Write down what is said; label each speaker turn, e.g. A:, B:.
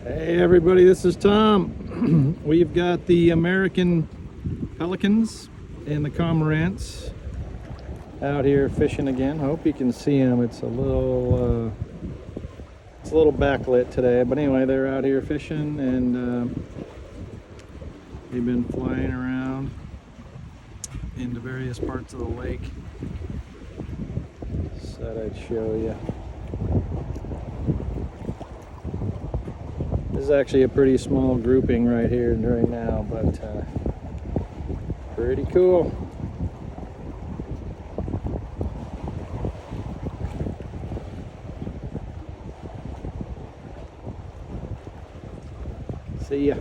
A: Hey everybody, this is Tom. We've got the American Pelicans and the Cormorants out here fishing again. Hope you can see them. It's a little backlit today, but anyway, they're out here fishing and they've been flying around into various parts of the lake. Said I'd show you. This is actually a pretty small grouping right here and right now, but pretty cool. See ya.